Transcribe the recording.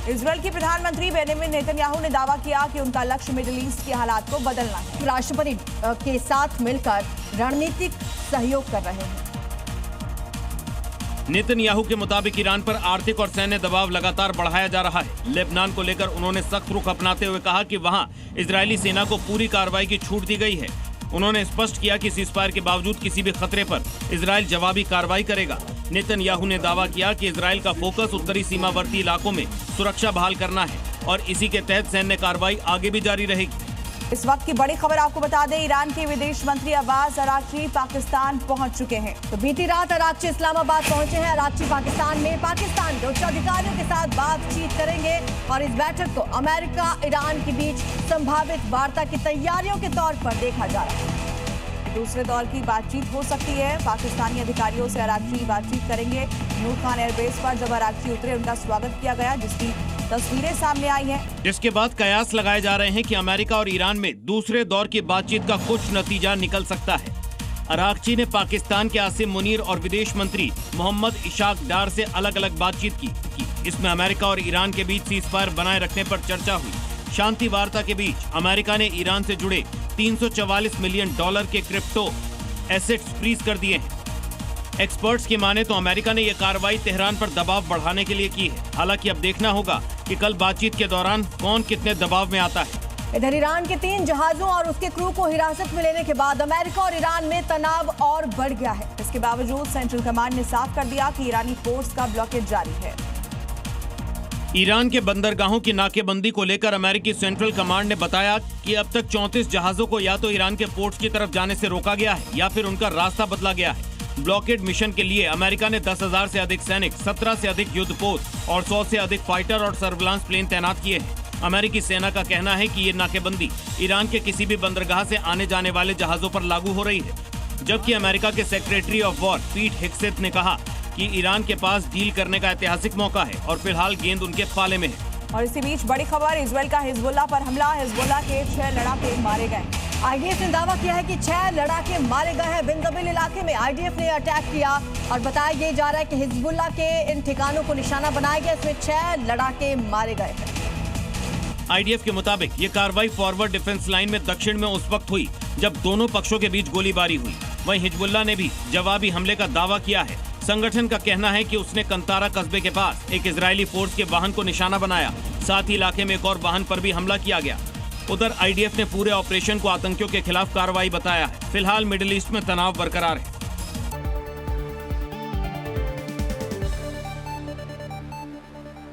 Israel के प्रधानमंत्री Benjamin Netanyahu ने दावा किया कि उनका लक्ष्य मिडिल ईस्ट के हालात को बदलना है। राष्ट्रपति के साथ मिलकर रणनीतिक सहयोग कर रहे हैं। नेतन्याहू के मुताबिक ईरान पर आर्थिक और सैन्य दबाव लगातार बढ़ाया जा रहा है। लेबनान को लेकर उन्होंने सख्त रुख अपनाते हुए कहा कि वहां इजरायली सेना को पूरी कार्रवाई की छूट दी गई है। उन्होंने स्पष्ट किया कि सीजफायर के बावजूद किसी भी खतरे पर इजरायल जवाबी कार्रवाई करेगा। नेतन्याहू ने दावा किया कि इजरायल का फोकस उत्तरी सीमावर्ती इलाकों में सुरक्षा बहाल करना है और इसी के तहत सैन्य कार्रवाई आगे भी जारी रहेगी। इस वक्त की बड़ी खबर आपको बता दें, ईरान के विदेश मंत्री अब्बास अराक्ची पाकिस्तान पहुंच चुके हैं। तो बीती रात अराक्ची इस्लामाबाद पहुंचे हैं। अराक्ची पाकिस्तान में पाकिस्तान के उच्च अधिकारियों के साथ बातचीत करेंगे और इस बैठक को अमेरिका ईरान के बीच संभावित वार्ता की तैयारियों के तौर पर देखा जा रहा है। दूसरे दौर की बातचीत हो सकती है। पाकिस्तानी अधिकारियों से अराक्ची बातचीत करेंगे। नूर खान एयरबेस पर जब अराक्ची उतरे, उनका स्वागत किया गया, जिसकी तस्वीरें सामने आई हैं। जिसके बाद कयास लगाए जा रहे हैं कि अमेरिका और ईरान में दूसरे दौर की बातचीत का कुछ नतीजा निकल सकता है। अराक्ची ने पाकिस्तान के आसिम मुनीर और विदेश मंत्री मोहम्मद इशाक डार से अलग अलग बातचीत की। इसमें अमेरिका और ईरान के बीच सीजफायर बनाए रखने पर चर्चा हुई। शांति वार्ता के बीच अमेरिका ने ईरान से जुड़े $344 मिलियन के क्रिप्टो एसेट्स फ्रीज कर दिए हैं। एक्सपर्ट्स की माने तो अमेरिका ने यह कार्रवाई तेहरान पर दबाव बढ़ाने के लिए की है। हालांकि अब देखना होगा कि कल बातचीत के दौरान कौन कितने दबाव में आता है। इधर ईरान के 3 जहाजों और उसके क्रू को हिरासत में लेने के बाद अमेरिका और ईरान में तनाव और बढ़ गया है। इसके बावजूद सेंट्रल कमांड ने साफ कर दिया कि ईरानी फोर्स का ब्लॉकेज जारी है। ईरान के बंदरगाहों की नाकेबंदी को लेकर अमेरिकी सेंट्रल कमांड ने बताया कि अब तक 34 जहाजों को या तो ईरान के पोर्ट्स की तरफ जाने से रोका गया है या फिर उनका रास्ता बदला गया है। ब्लॉकेड मिशन के लिए अमेरिका ने 10,000 से अधिक सैनिक, 17 से अधिक युद्धपोत और 100 से अधिक फाइटर और सर्विलांस प्लेन तैनात किए हैं। अमेरिकी सेना का कहना है कि ये नाकेबंदी ईरान के किसी भी बंदरगाह से आने जाने वाले जहाजों पर लागू हो रही है। जबकि अमेरिका के सेक्रेटरी ऑफ वॉर पीट हेग्सेथ ने कहा कि ईरान के पास डील करने का ऐतिहासिक मौका है और फिलहाल गेंद उनके पाले में है। और इसी बीच बड़ी खबर, इजरायल का हिजबुल्लाह पर हमला। हिजबुल्लाह के 6 लड़ाके मारे गए। आईडीएफ ने दावा किया है कि 6 लड़ाके मारे गए हैं। बिन इलाके में आईडीएफ ने अटैक किया और बताया ये जा रहा है कि हिजबुल्लाह के इन ठिकानों को निशाना बनाया गया। इसमें 6 लड़ाके मारे गए हैं। आईडीएफ के मुताबिक ये कार्रवाई फॉरवर्ड डिफेंस लाइन में दक्षिण में उस वक्त हुई जब दोनों पक्षों के बीच गोलीबारी हुई। वहीं हिजबुल्लाह ने भी जवाबी हमले का दावा किया है। संगठन का कहना है कि उसने कंतारा कस्बे के पास एक इजरायली फोर्स के वाहन को निशाना बनाया। साथ ही इलाके में एक और वाहन पर भी हमला किया गया। उधर आईडीएफ ने पूरे ऑपरेशन को आतंकियों के खिलाफ कार्रवाई बताया है। फिलहाल मिडिल ईस्ट में तनाव बरकरार है।